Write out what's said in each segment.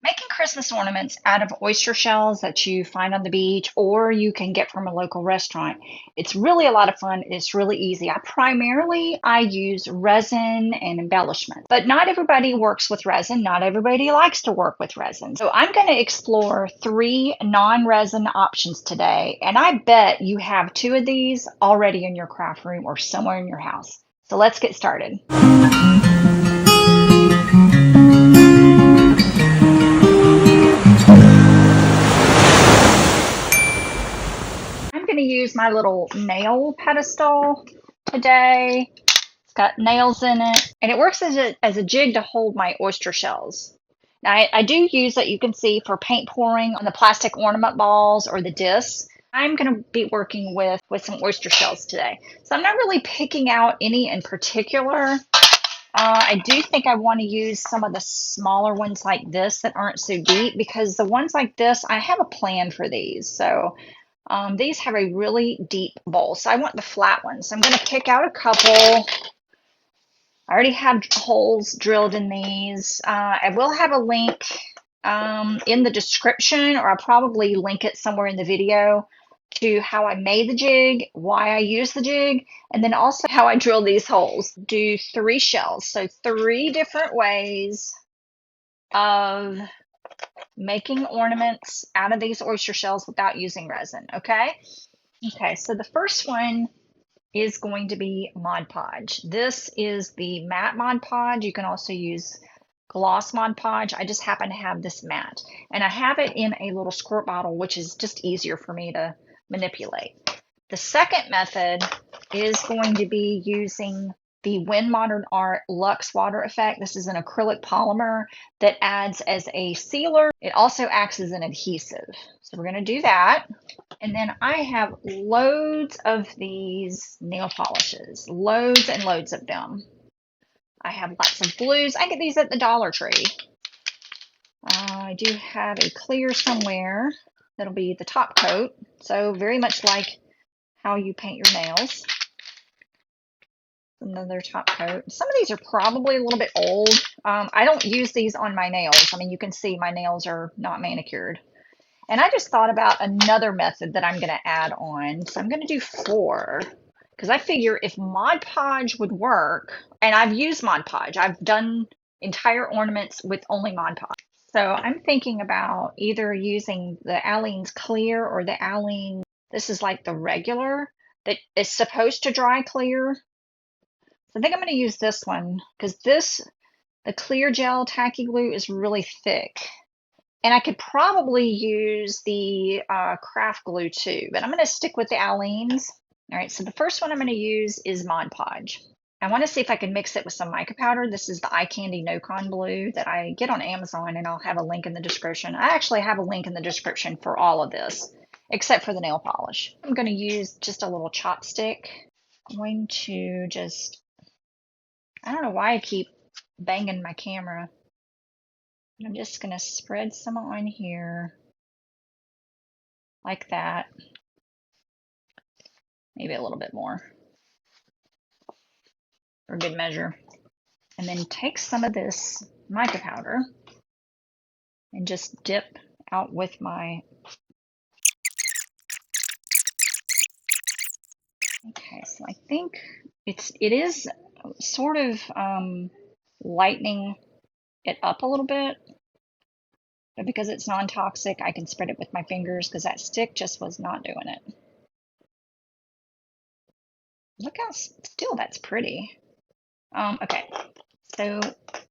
Making Christmas ornaments out of oyster shells that you find on the beach or you can get from a local restaurant. It's really a lot of fun. It's really easy. I use resin and embellishment, but not everybody works with resin. Not everybody likes to work with resin. So I'm going to explore 3 non-resin options today, and I bet you have 2 of these already in your craft room or somewhere in your house. So let's get started. I'm going to use my little nail pedestal today. It's got nails in it, and it works as a jig to hold my oyster shells. Now, I do use it, you can see, for paint pouring on the plastic ornament balls or the discs. I'm going to be working with some oyster shells today. So I'm not really picking out any in particular. I do think I want to use some of the smaller ones like this that aren't so deep, because the ones like this, I have a plan for these. So these have a really deep bowl, so I want the flat ones. So I'm going to pick out a couple. I already have holes drilled in these. I will have a link in the description, or I'll probably link it somewhere in the video, to how I made the jig, why I use the jig, and then also how I drill these holes. Do 3 shells, so 3 different ways of making ornaments out of these oyster shells without using resin, okay? Okay, so the first one is going to be Mod Podge. This is the matte Mod Podge. You can also use gloss Mod Podge. I just happen to have this matte, and I have it in a little squirt bottle, which is just easier for me to manipulate. The second method is going to be using the Win Modern Art Luxe Water Effect. This is an acrylic polymer that adds as a sealer. It also acts as an adhesive. So we're going to do that. And then I have loads of these nail polishes, loads and loads of them. I have lots of blues. I get these at the Dollar Tree. I do have a clear somewhere that'll be the top coat. So very much like how you paint your nails. Another top coat. Some of these are probably a little bit old. I don't use these on my nails. I mean, you can see my nails are not manicured. And I just thought about another method that I'm going to add on. So I'm going to do 4, because I figure if Mod Podge would work, and I've used Mod Podge. I've done entire ornaments with only Mod Podge. So I'm thinking about either using the Aleene's Clear or the Aleene. This is like the regular that is supposed to dry clear. So I think I'm going to use this one, because the clear gel tacky glue is really thick. And I could probably use the craft glue too, but I'm going to stick with the Aleene's. All right, so the first one I'm going to use is Mod Podge. I want to see if I can mix it with some mica powder. This is the Eye Candy No Con Blue that I get on Amazon, and I'll have a link in the description. I actually have a link in the description for all of this, except for the nail polish. I'm going to use just a little chopstick. I'm going to just, I don't know why I keep banging my camera. I'm just going to spread some on here like that. Maybe a little bit more for good measure. And then take some of this mica powder and just dip out with my. Okay, so I think it is sort of lightening it up a little bit. But because it's non-toxic, I can spread it with my fingers, because that stick just was not doing it. Look how still that's pretty. Okay, so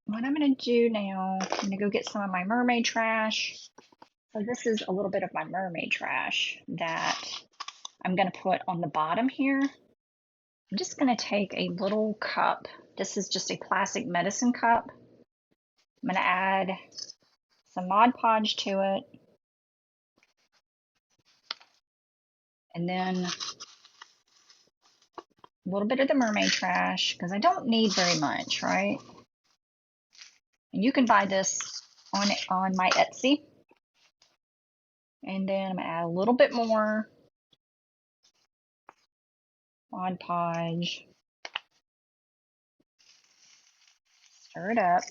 what I'm going to do now, I'm going to go get some of my mermaid trash. So this is a little bit of my mermaid trash that I'm going to put on the bottom here. I'm just going to take a little cup. This is just a plastic medicine cup. I'm going to add some Mod Podge to it. And then a little bit of the mermaid trash, because I don't need very much, right? And you can buy this on my Etsy. And then I'm going to add a little bit more Mod Podge. Stir it up.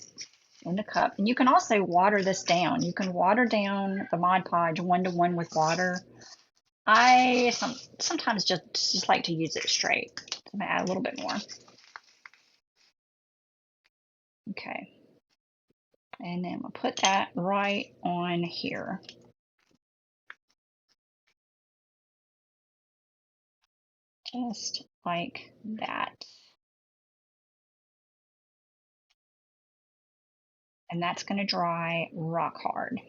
in the cup. And you can also water this down. You can water down the Mod Podge 1-to-1 with water. I sometimes just like to use it straight. I'm gonna add a little bit more. Okay. And then we'll put that right on here. Just like that. And that's going to dry rock hard.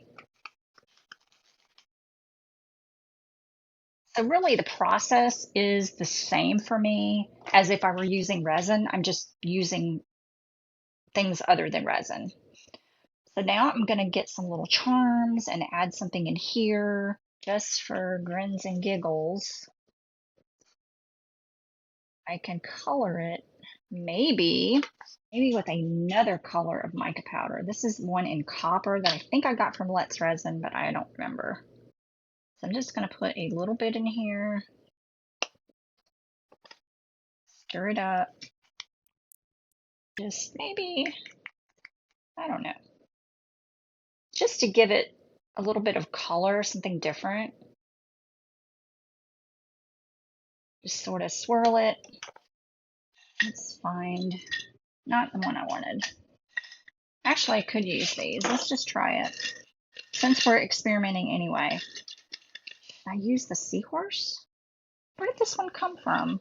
So really the process is the same for me as if I were using resin. I'm just using things other than resin. So now I'm going to get some little charms and add something in here just for grins and giggles. I can color it maybe with another color of mica powder. This is one in copper that I think I got from Let's Resin, but I don't remember. So I'm just going to put a little bit in here, stir it up, just maybe, I don't know, just to give it a little bit of color, something different. Just sort of swirl it. Let's find, not the one I wanted. Actually, I could use these. Let's just try it. Since we're experimenting anyway. Should I use the seahorse? Where did this one come from?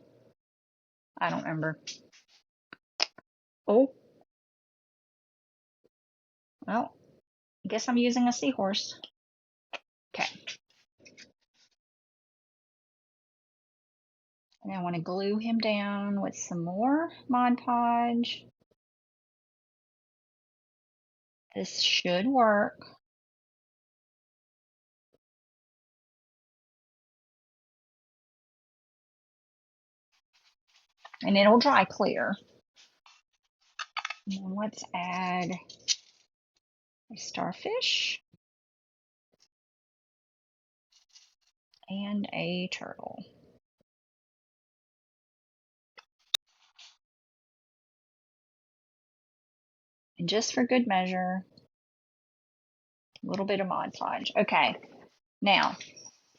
I don't remember. Oh. Well, I guess I'm using a seahorse. Okay. And I want to glue him down with some more Mod Podge. This should work. And it'll dry clear. And then let's add a starfish and a turtle. And just for good measure, a little bit of Mod Podge. Okay, now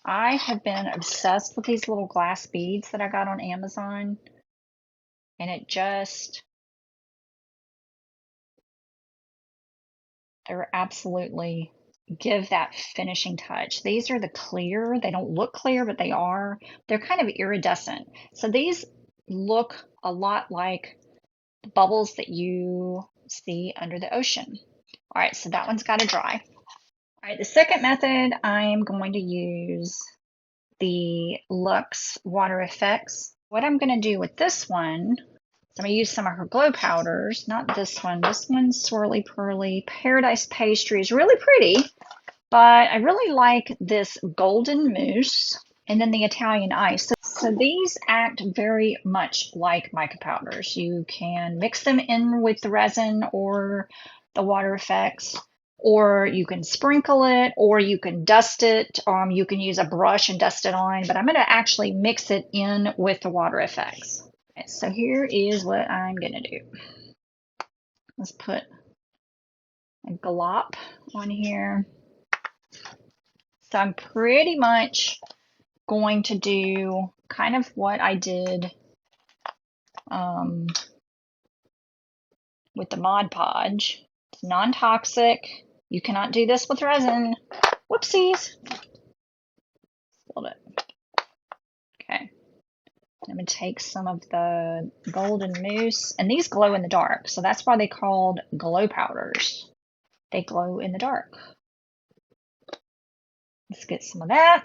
I have been obsessed with these little glass beads that I got on Amazon, and it just, they're absolutely give that finishing touch. These are the clear. They don't look clear, but they are. They're kind of iridescent. So these look a lot like the bubbles that you see under the ocean. All right, so that one's got to dry. All right, the second method, I am going to use the Luxe Water Effects. What I'm going to do with this one, I'm going to use some of her glow powders, not this one. This one's Swirly Pearly. Paradise Pastry is really pretty, but I really like this Golden Mousse and then the Italian Ice. So these act very much like mica powders. You can mix them in with the resin or the water effects, or you can sprinkle it, or you can dust it. You can use a brush and dust it on, but I'm going to actually mix it in with the water effects. Okay, so here is what I'm going to do. Let's put a glop on here. So I'm pretty much going to do kind of what I did with the Mod Podge. It's non-toxic. You cannot do this with resin. Whoopsies. Spilled it. Okay. I'm going to take some of the Golden Mousse, and these glow in the dark, so that's why they're called glow powders. They glow in the dark. Let's get some of that.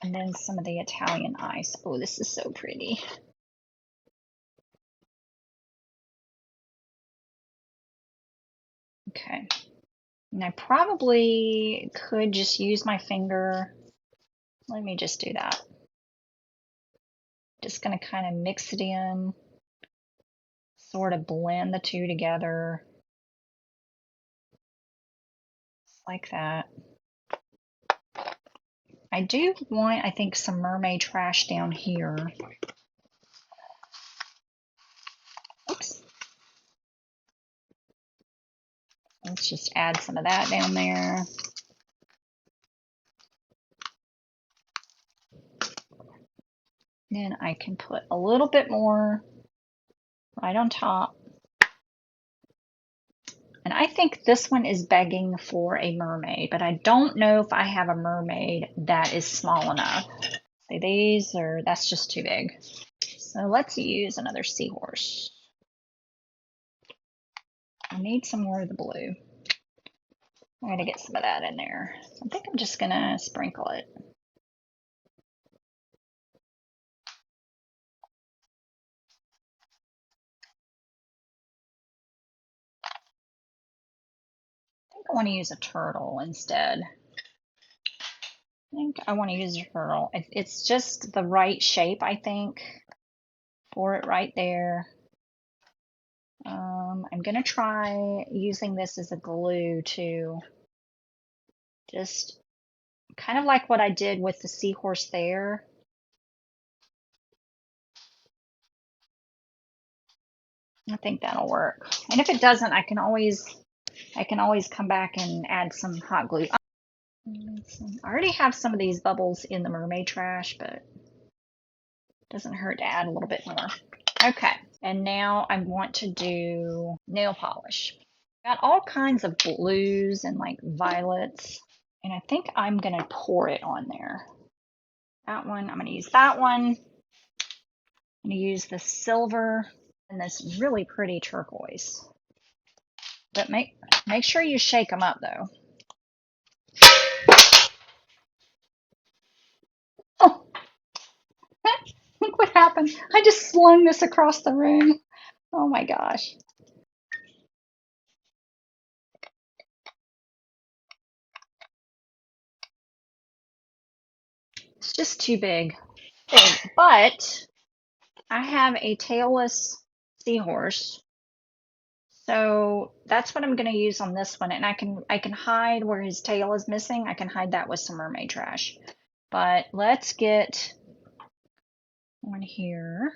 And then some of the Italian Ice. Oh, this is so pretty. Okay. And I probably could just use my finger. Let me just do that. Just going to kind of mix it in, sort of blend the two together. Just like that. I do want, I think, some mermaid trash down here. Oops. Let's just add some of that down there. Then I can put a little bit more right on top. And I think this one is begging for a mermaid, but I don't know if I have a mermaid that is small enough. See, these are, that's just too big. So let's use another seahorse. I need some more of the blue. I gotta get some of that in there. So I think I'm just gonna sprinkle it. I think I want to use a turtle instead. I think I want to use a turtle. It's just the right shape, I think, for it right there. I'm gonna try using this as a glue too. Just kind of like what I did with the seahorse there. I think that'll work. And if it doesn't, I can always come back and add some hot glue. I already have some of these bubbles in the mermaid trash, but it doesn't hurt to add a little bit more. Okay, and now I want to do nail polish. Got all kinds of blues and like violets, and I think I'm gonna pour it on there. That one, I'm gonna use that one. I'm gonna use the silver and this really pretty turquoise. But make sure you shake them up though. Oh, look what happened. I just slung this across the room. Oh my gosh. It's just too big. But I have a tailless seahorse. So that's what I'm going to use on this one. And I can hide where his tail is missing. I can hide that with some mermaid trash. But let's get one here.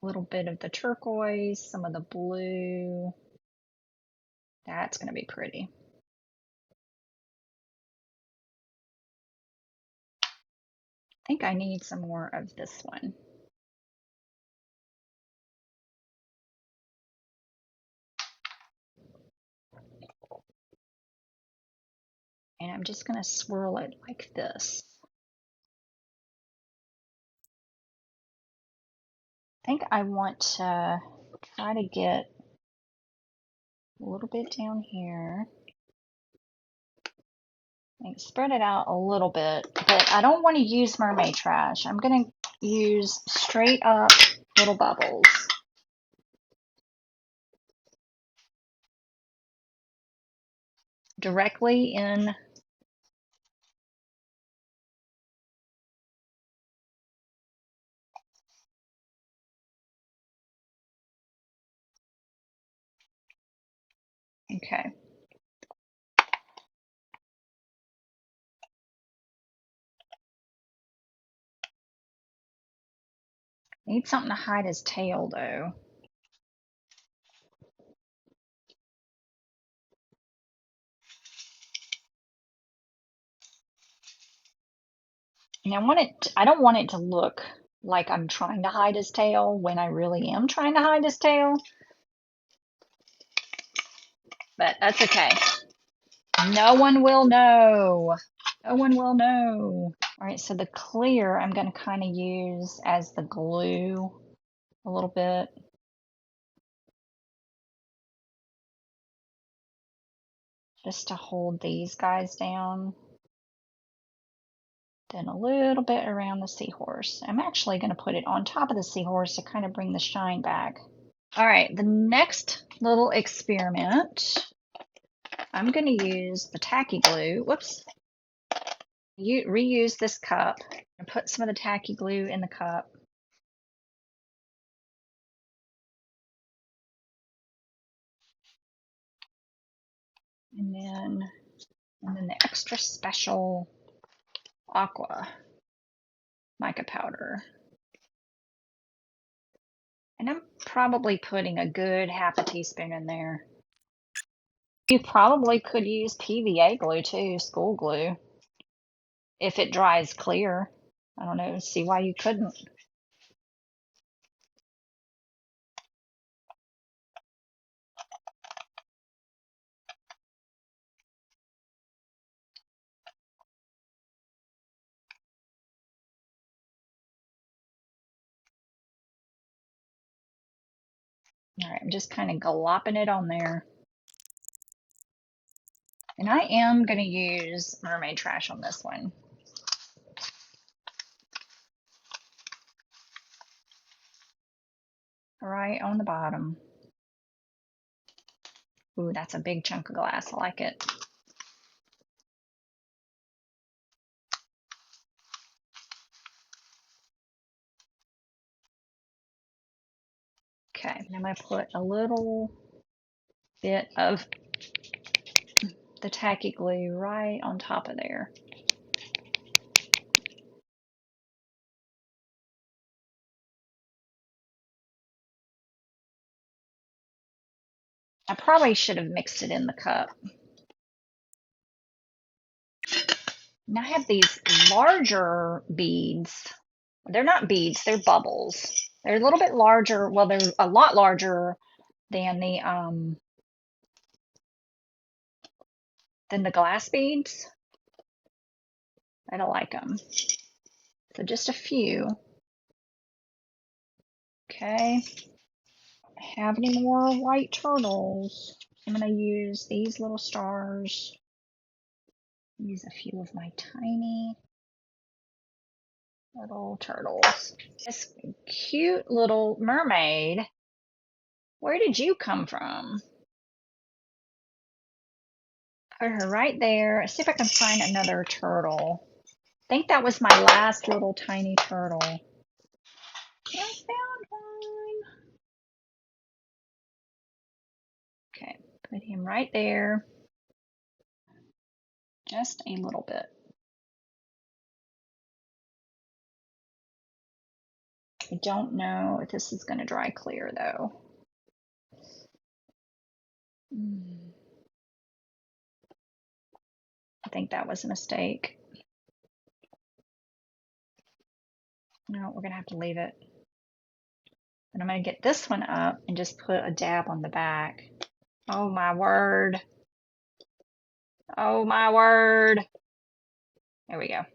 A little bit of the turquoise, some of the blue. That's going to be pretty. I think I need some more of this one. And I'm just going to swirl it like this. I think I want to try to get a little bit down here. And spread it out a little bit, but I don't want to use mermaid trash. I'm going to use straight up little bubbles. Directly in. Okay. Need something to hide his tail though. And I don't want it to look like I'm trying to hide his tail when I really am trying to hide his tail. But that's okay. No one will know. No one will know. All right, so the clear I'm going to kind of use as the glue a little bit. Just to hold these guys down. Then a little bit around the seahorse. I'm actually going to put it on top of the seahorse to kind of bring the shine back. All right, the next little experiment, I'm going to use the tacky glue. Whoops. Reuse this cup and put some of the tacky glue in the cup. And then the extra special aqua mica powder. And I'm probably putting a good half a teaspoon in there. You probably could use PVA glue too, school glue, if it dries clear. I don't know, see why you couldn't. All right, I'm just kind of glopping it on there. And I am going to use mermaid trash on this one. Right on the bottom. Ooh, that's a big chunk of glass. I like it. Okay, I'm going to put a little bit of the tacky glue right on top of there. I probably should have mixed it in the cup. And I have these larger beads. They're not beads, they're bubbles. They're a little bit larger. Well, they're a lot larger than the glass beads. I don't like them. So just a few. Okay. Have any more white turtles? I'm going to use these little stars. Use a few of my tiny little turtles. This cute little mermaid. Where did you come from? Put her right there. See if I can find another turtle. I think that was my last little tiny turtle. I found one. Okay, put him right there. Just a little bit. I don't know if this is going to dry clear though. I think that was a mistake. No, we're going to have to leave it. And I'm going to get this one up and just put a dab on the back. Oh my word. Oh my word. There we go.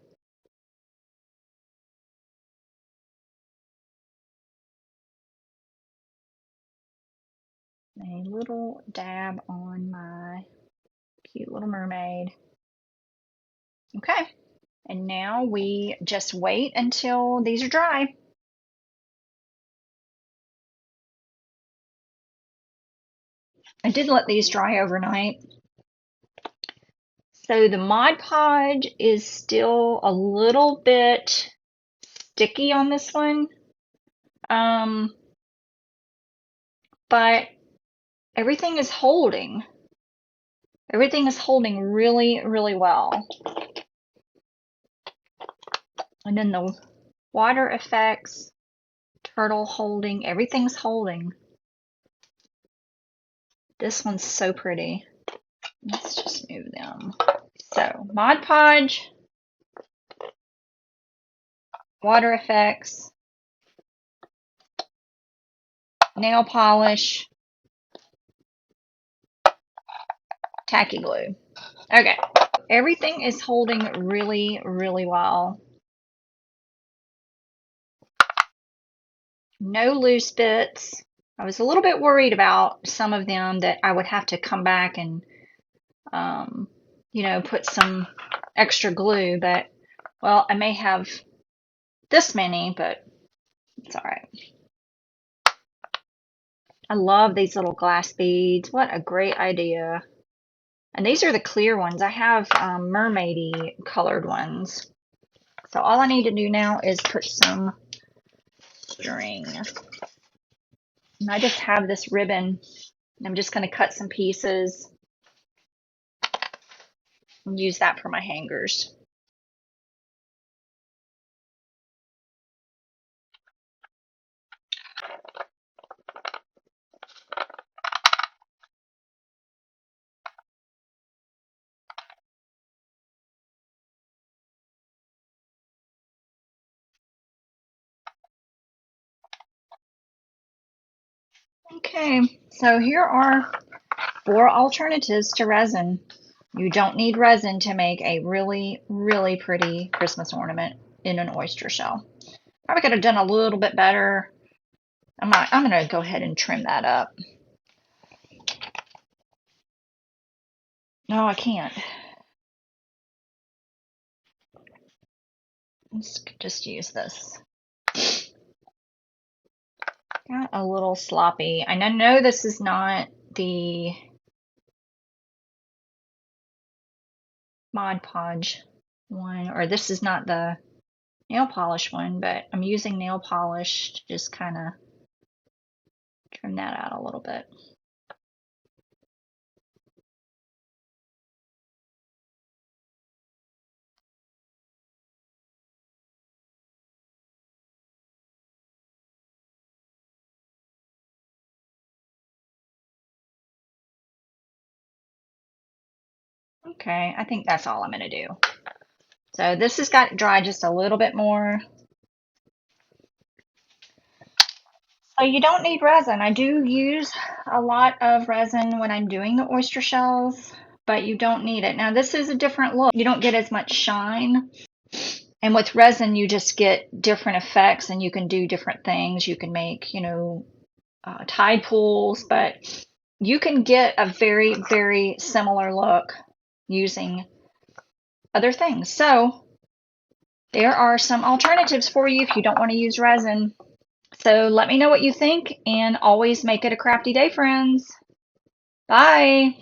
A little dab on my cute little mermaid. Okay. And now we just wait until these are dry. I did let these dry overnight. So the Mod Podge is still a little bit sticky on this one. But everything is holding. Everything is holding really, really well. And then the water effects, turtle holding, everything's holding. This one's so pretty. Let's just move them. So, Mod Podge, water effects, nail polish, tacky glue. Okay, everything is holding really, really well. No loose bits. I was a little bit worried about some of them that I would have to come back and, you know, put some extra glue, but, well, I may have this many, but it's all right. I love these little glass beads. What a great idea. And these are the clear ones. I have mermaidy colored ones. So all I need to do now is put some string. And I just have this ribbon. I'm just going to cut some pieces and use that for my hangers. Okay, so here are 4 alternatives to resin. You don't need resin to make a really, really pretty Christmas ornament in an oyster shell. Probably could have done a little bit better. I'm going to go ahead and trim that up. No, I can't. Let's just use this. Got a little sloppy. And I know this is not the Mod Podge one, or this is not the nail polish one, but I'm using nail polish to just kind of trim that out a little bit. Okay, I think that's all I'm going to do. So this has got dried just a little bit more. So you don't need resin. I do use a lot of resin when I'm doing the oyster shells, but you don't need it. Now this is a different look. You don't get as much shine. And with resin, you just get different effects and you can do different things. You can make, tide pools, but you can get a very, very similar look using other things. So there are some alternatives for you if you don't want to use resin. So let me know what you think and always make it a crafty day, friends. Bye.